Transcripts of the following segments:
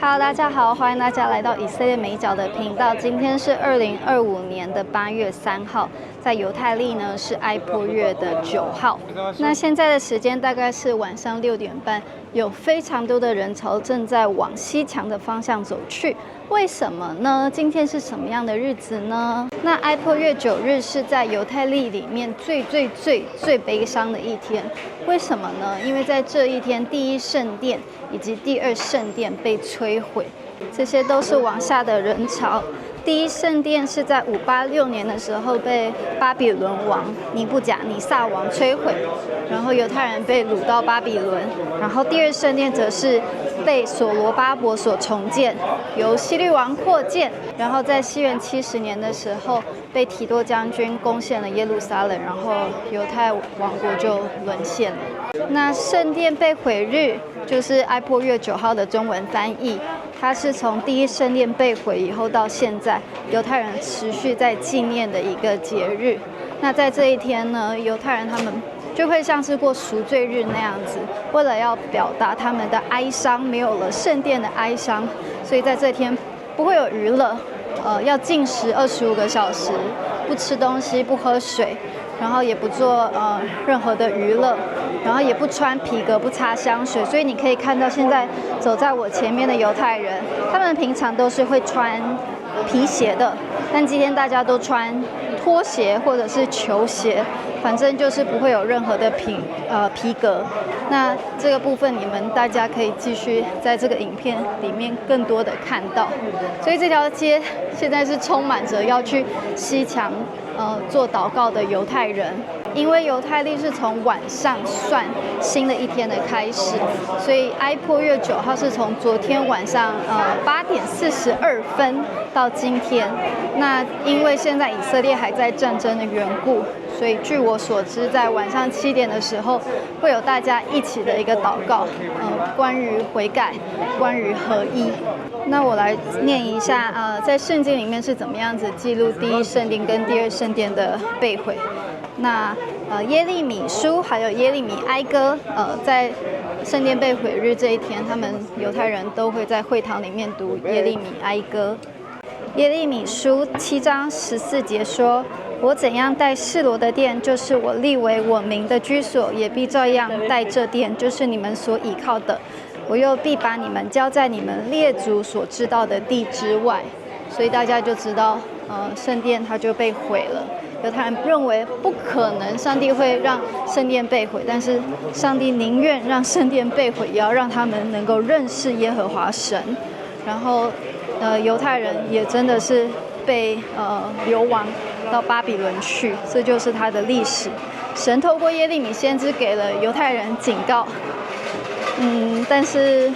Hello， 大家好，欢迎大家来到以色列美角的频道。今天是2025年的8月3号，在犹太历呢是埃波月的9号。那现在的时间大概是晚上6点半，有非常多的人潮正在往西墙的方向走去。为什么呢？今天是什么样的日子呢？那埃波月9日是在犹太历里面最悲伤的一天。为什么呢？因为在这一天，第一圣殿以及第二圣殿被摧毁，这些都是往下的人潮。第一圣殿是在586年的时候被巴比伦王尼布甲尼撒王摧毁，然后犹太人被掳到巴比伦。然后第二圣殿则是被所罗巴伯所重建，由希律王扩建。然后在西元70年的时候，被提多将军攻陷了耶路撒冷，然后犹太王国就沦陷了。那圣殿被毁日就是埃波月9号的中文翻译，它是从第一圣殿被毁以后到现在，犹太人持续在纪念的一个节日。那在这一天呢，犹太人他们就会像是过赎罪日那样子，为了要表达他们的哀伤，没有了圣殿的哀伤，所以在这天不会有娱乐，要禁食25个小时，不吃东西，不喝水。然后也不做任何的娱乐，然后也不穿皮革，不擦香水，所以你可以看到现在走在我前面的犹太人，他们平常都是会穿皮鞋的，但今天大家都穿拖鞋或者是球鞋，反正就是不会有任何的皮革。那这个部分你们大家可以继续在这个影片里面更多的看到。所以这条街现在是充满着要去西墙做祷告的犹太人，因为犹太历是从晚上算新的一天的开始，所以埃波月9号是从昨天晚上8点42分到今天。那因为现在以色列还在战争的缘故，所以据我所知，在晚上7点的时候会有大家一起的一个祷告，关于悔改，关于合一。那我来念一下在圣经里面是怎么样子记录第一圣殿跟第二圣殿的被毁。那耶利米书还有耶利米哀歌，在圣殿被毁日这一天，他们犹太人都会在会堂里面读耶利米哀歌。耶利米书7章14节说：我怎样待示罗的殿，就是我立为我名的居所，也必照样待这殿，就是你们所倚靠的。我又必把你们交在你们列祖所知道的地之外。所以大家就知道，圣殿它就被毁了。犹太人认为不可能，上帝会让圣殿被毁，但是上帝宁愿让圣殿被毁，也要让他们能够认识耶和华神。然后，犹太人也真的是被流亡到巴比伦去，这就是他的历史。神透过耶利米先知给了犹太人警告，但是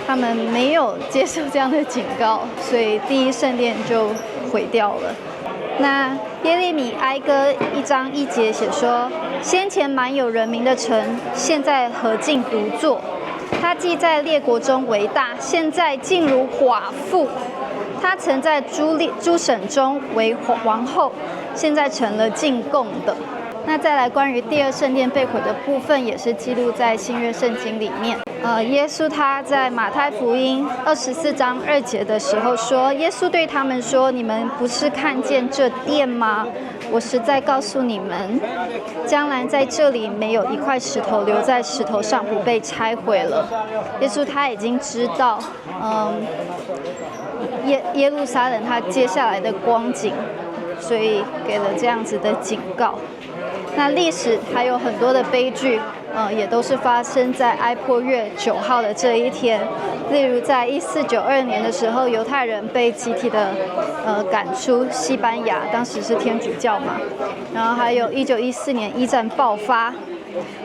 他们没有接受这样的警告，所以第一圣殿就毁掉了。那耶利米哀歌1章1节写说：先前满有人民的城，现在何竟独坐？他既在列国中为大，现在竟如寡妇。他曾在诸省中为王后，现在成了进贡的。那再来关于第二圣殿被毁的部分，也是记录在新约圣经里面。耶稣他在马太福音24章2节的时候说，耶稣对他们说：你们不是看见这殿吗？我实在告诉你们，将来在这里没有一块石头留在石头上不被拆毁了。耶稣他已经知道，耶路撒冷他接下来的光景，所以给了这样子的警告。那历史还有很多的悲剧，也都是发生在埃波月9号的这一天。例如在1492年的时候，犹太人被集体的赶出西班牙，当时是天主教嘛。然后还有1914年一战爆发，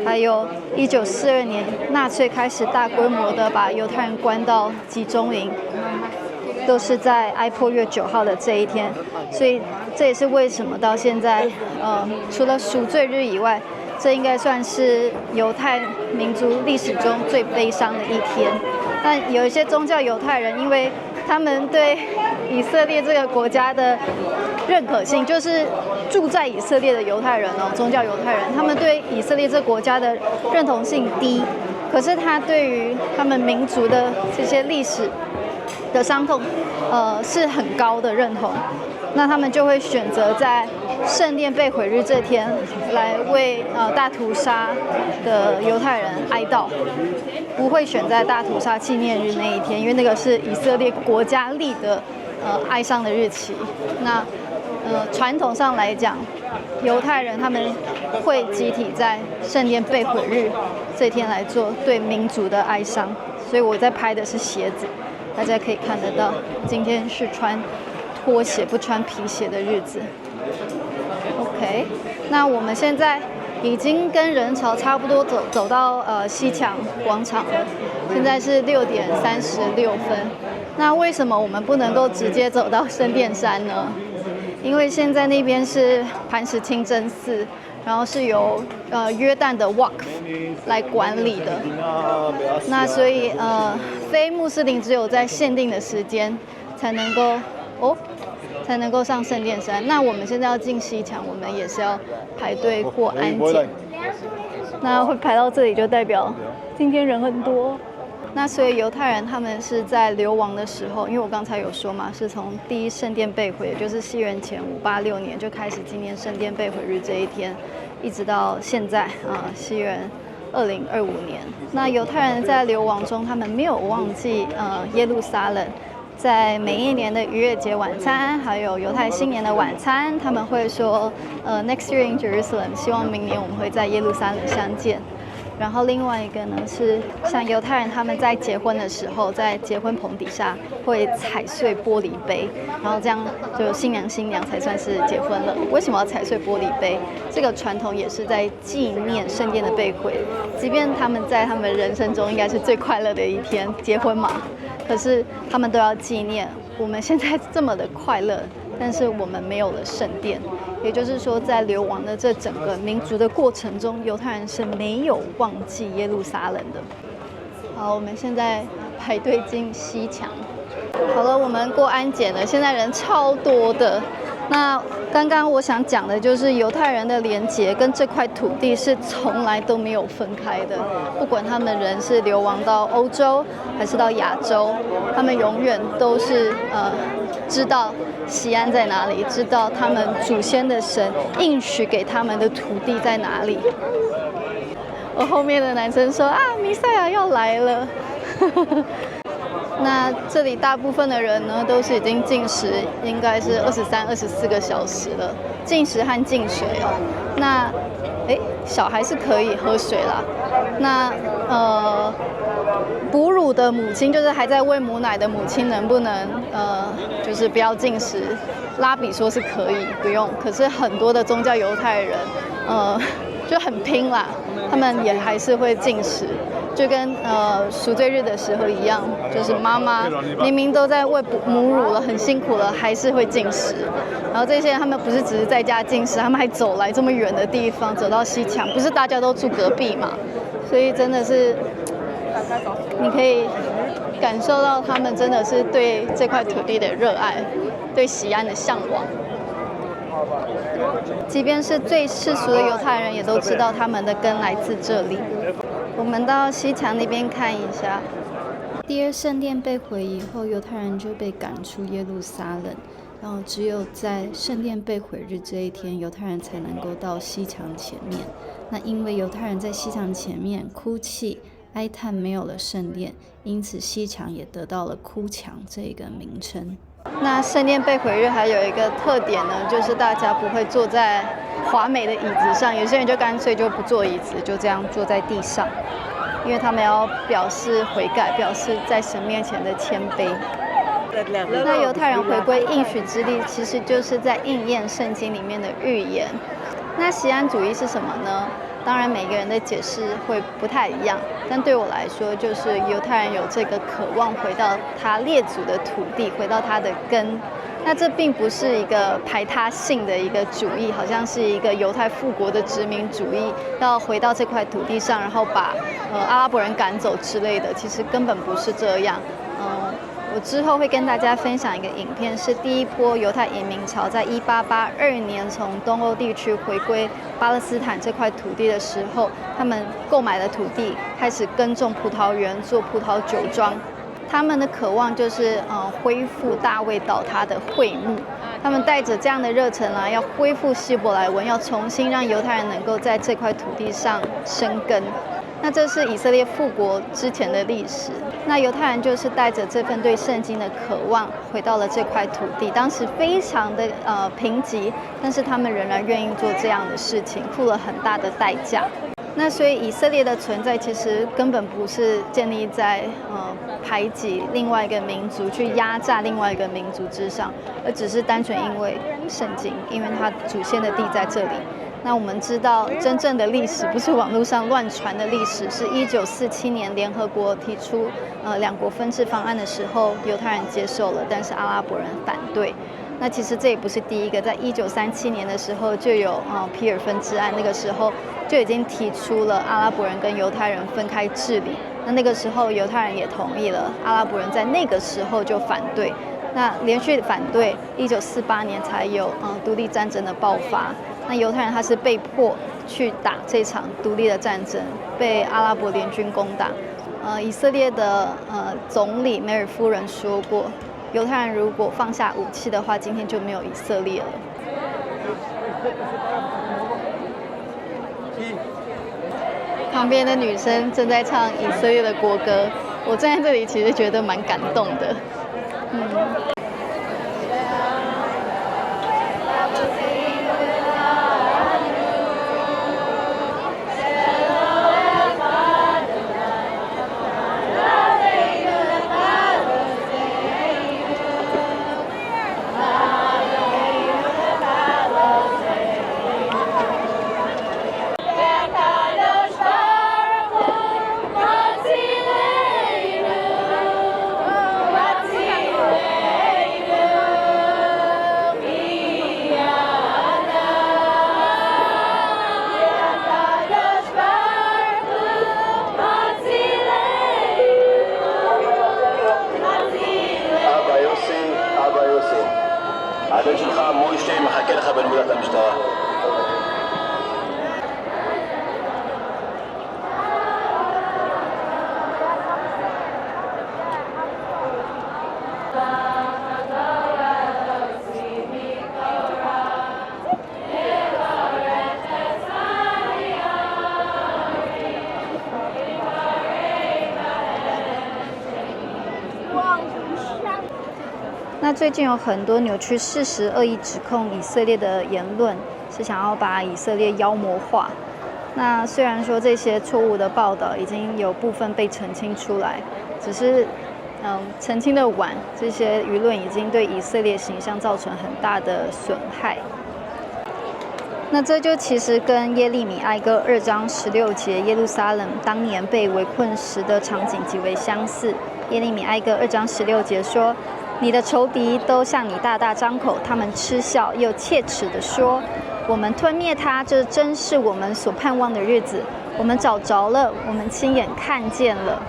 还有1942年纳粹开始大规模的把犹太人关到集中营。都是在埃波月9号的这一天，所以这也是为什么到现在，除了赎罪日以外，这应该算是犹太民族历史中最悲伤的一天。但有一些宗教犹太人，因为他们对以色列这个国家的认可性，就是住在以色列的犹太人宗教犹太人，他们对以色列这个国家的认同性低。可是他对于他们民族的这些历史的伤痛，是很高的认同。那他们就会选择在圣殿被毁日这天来为大屠杀的犹太人哀悼，不会选在大屠杀纪念日那一天，因为那个是以色列国家立的哀伤的日期。那传统上来讲，犹太人他们会集体在圣殿被毁日这天来做对民族的哀伤。所以我在拍的是鞋子，大家可以看得到，今天是穿拖鞋不穿皮鞋的日子。OK， 那我们现在已经跟人潮差不多走到西墙广场了，现在是6点36分。那为什么我们不能够直接走到圣殿山呢？因为现在那边是磐石清真寺，然后是由约旦的 Waqf 来管理的。那所以非穆斯林只有在限定的时间才能够上圣殿山。那我们现在要进西墙，我们也是要排队过安检。那会排到这里就代表今天人很多。那所以犹太人他们是在流亡的时候，因为我刚才有说嘛，是从第一圣殿被毁，也就是西元前586年就开始纪念圣殿被毁日这一天，一直到现在西元2025年。那犹太人在流亡中，他们没有忘记耶路撒冷。在每一年的逾越节晚餐，还有犹太新年的晚餐，他们会说，Next year in Jerusalem， 希望明年我们会在耶路撒冷相见。然后另外一个呢是，像犹太人他们在结婚的时候，在结婚棚底下会踩碎玻璃杯，然后这样就新娘新娘才算是结婚了。为什么要踩碎玻璃杯？这个传统也是在纪念圣殿的被毁，即便他们在他们人生中应该是最快乐的一天，结婚嘛，可是他们都要纪念我们现在这么的快乐，但是我们没有了圣殿。也就是说，在流亡的这整个民族的过程中，犹太人是没有忘记耶路撒冷的。好，我们现在排队进西墙。好了，我们过安检了，现在人超多的。那刚刚我想讲的就是犹太人的连结跟这块土地是从来都没有分开的，不管他们人是流亡到欧洲还是到亚洲，他们永远都是知道西安在哪里，知道他们祖先的神应许给他们的土地在哪里。我后面的男生说弥赛亚要来了。那这里大部分的人呢，都是已经禁食，应该是23、24个小时了，禁食和禁水哦。那小孩是可以喝水啦。那哺乳的母亲，就是还在喂母奶的母亲，能不能就是不要禁食？拉比说是可以，不用。可是很多的宗教犹太人，就很拼啦，他们也还是会禁食。就跟赎罪日的时候一样，就是妈妈明明都在喂母乳了，很辛苦了，还是会禁食。然后这些人他们不是只是在家禁食，他们还走来这么远的地方，走到西墙，不是大家都住隔壁嘛？所以真的是，你可以感受到他们真的是对这块土地的热爱，对西安的向往。即便是最世俗的犹太人，也都知道他们的根来自这里。我们到西墙那边看一下。第二圣殿被毁以后，犹太人就被赶出耶路撒冷，然后只有在圣殿被毁日这一天，犹太人才能够到西墙前面。那因为犹太人在西墙前面哭泣哀叹没有了圣殿，因此西墙也得到了哭墙这个名称。那圣殿被毁日还有一个特点呢，就是大家不会坐在华美的椅子上，有些人就干脆就不坐椅子，就这样坐在地上，因为他们要表示悔改，表示在神面前的谦卑。那犹太人回归应许之地，其实就是在应验圣经里面的预言。那锡安主义是什么呢？当然每个人的解释会不太一样，但对我来说，就是犹太人有这个渴望回到他列祖的土地，回到他的根。那这并不是一个排他性的一个主义，好像是一个犹太复国的殖民主义，要回到这块土地上，然后把阿拉伯人赶走之类的。其实根本不是这样。我之后会跟大家分享一个影片，是第一波犹太移民潮在1882年从东欧地区回归巴勒斯坦这块土地的时候，他们购买了土地，开始耕种葡萄园，做葡萄酒庄。他们的渴望就是恢复大卫倒塌的会幕。他们带着这样的热忱来，要恢复希伯来文，要重新让犹太人能够在这块土地上生根。那这是以色列复国之前的历史。那犹太人就是带着这份对圣经的渴望，回到了这块土地。当时非常的贫瘠，但是他们仍然愿意做这样的事情，付了很大的代价。那所以以色列的存在其实根本不是建立在排挤另外一个民族、去压榨另外一个民族之上，而只是单纯因为圣经，因为它祖先的地在这里。那我们知道，真正的历史不是网络上乱传的历史，是1947年联合国提出两国分治方案的时候，犹太人接受了，但是阿拉伯人反对。那其实这也不是第一个，在1937年的时候就有皮尔分治案，那个时候就已经提出了阿拉伯人跟犹太人分开治理。那个时候犹太人也同意了，阿拉伯人在那个时候就反对。那连续反对，1948年才有独立战争的爆发。那犹太人他是被迫去打这场独立的战争，被阿拉伯联军攻打。以色列的总理梅尔夫人说过，犹太人如果放下武器的话，今天就没有以色列了。旁边的女生正在唱以色列的国歌，我站在这里其实觉得蛮感动的。הבן שלך מוישה מחכה לך בנקודת המשטרה. 那最近有很多扭曲事实、恶意指控以色列的言论，是想要把以色列妖魔化。那虽然说这些错误的报道已经有部分被澄清出来，只是澄清的晚，这些舆论已经对以色列形象造成很大的损害。那这就其实跟耶利米哀歌2章16节耶路撒冷当年被围困时的场景极为相似。耶利米哀歌2章16节说：“你的仇敌都向你大大张口，他们嗤笑又切齿地说：我们吞灭他，这真是我们所盼望的日子。我们找着了，我们亲眼看见了。”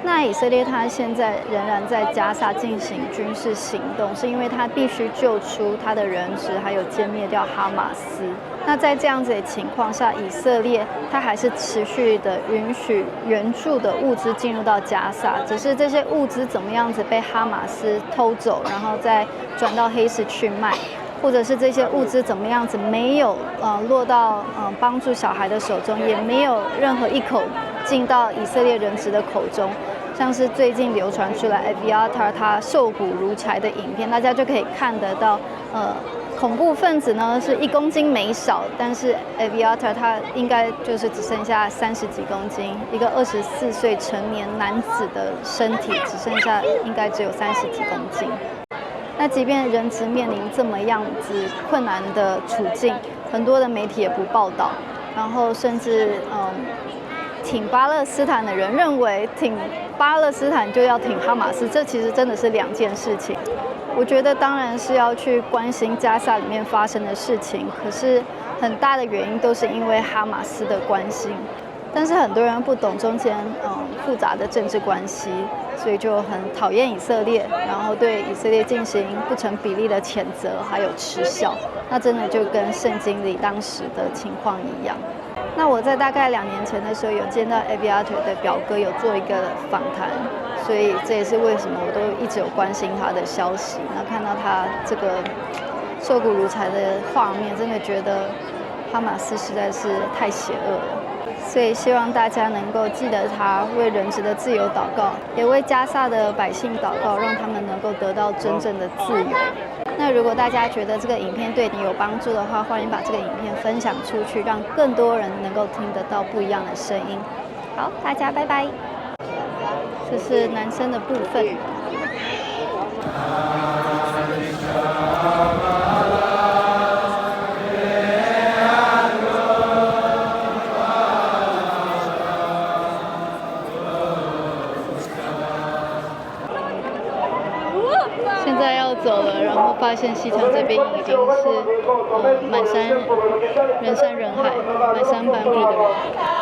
那以色列他现在仍然在加萨进行军事行动，是因为他必须救出他的人质，还有歼灭掉哈马斯。那在这样子的情况下，以色列他还是持续的允许援助的物资进入到加萨，只是这些物资怎么样子被哈马斯偷走，然后再转到黑市去卖，或者是这些物资怎么样子没有落到帮助小孩的手中，也没有任何一口进到以色列人质的口中。像是最近流传出来 Aviatar 他瘦骨如柴的影片，大家就可以看得到，恐怖分子呢是1公斤没少，但是 Aviatar 他应该就是只剩下30几公斤，一个24岁成年男子的身体只剩下应该只有30几公斤。那即便人质面临这么样子困难的处境，很多的媒体也不报道，然后甚至挺巴勒斯坦的人认为挺巴勒斯坦就要挺哈马斯，这其实真的是2件事情。我觉得当然是要去关心加萨里面发生的事情，可是很大的原因都是因为哈马斯的关心。但是很多人不懂中间复杂的政治关系，所以就很讨厌以色列，然后对以色列进行不成比例的谴责，还有耻笑。那真的就跟圣经里当时的情况一样。那我在大概2年前的时候有见到 Aviator 的表哥，有做一个访谈，所以这也是为什么我都一直有关心他的消息。那看到他这个瘦骨如柴的画面，真的觉得哈马斯实在是太邪恶了。所以希望大家能够记得他，为人质的自由祷告，也为加萨的百姓祷告，让他们能够得到真正的自由。那如果大家觉得这个影片对你有帮助的话，欢迎把这个影片分享出去，让更多人能够听得到不一样的声音。好，大家拜拜。这是男生的部分。现在要走了，然后发现西场这边已经是满山人山人海，满山斑驳的人。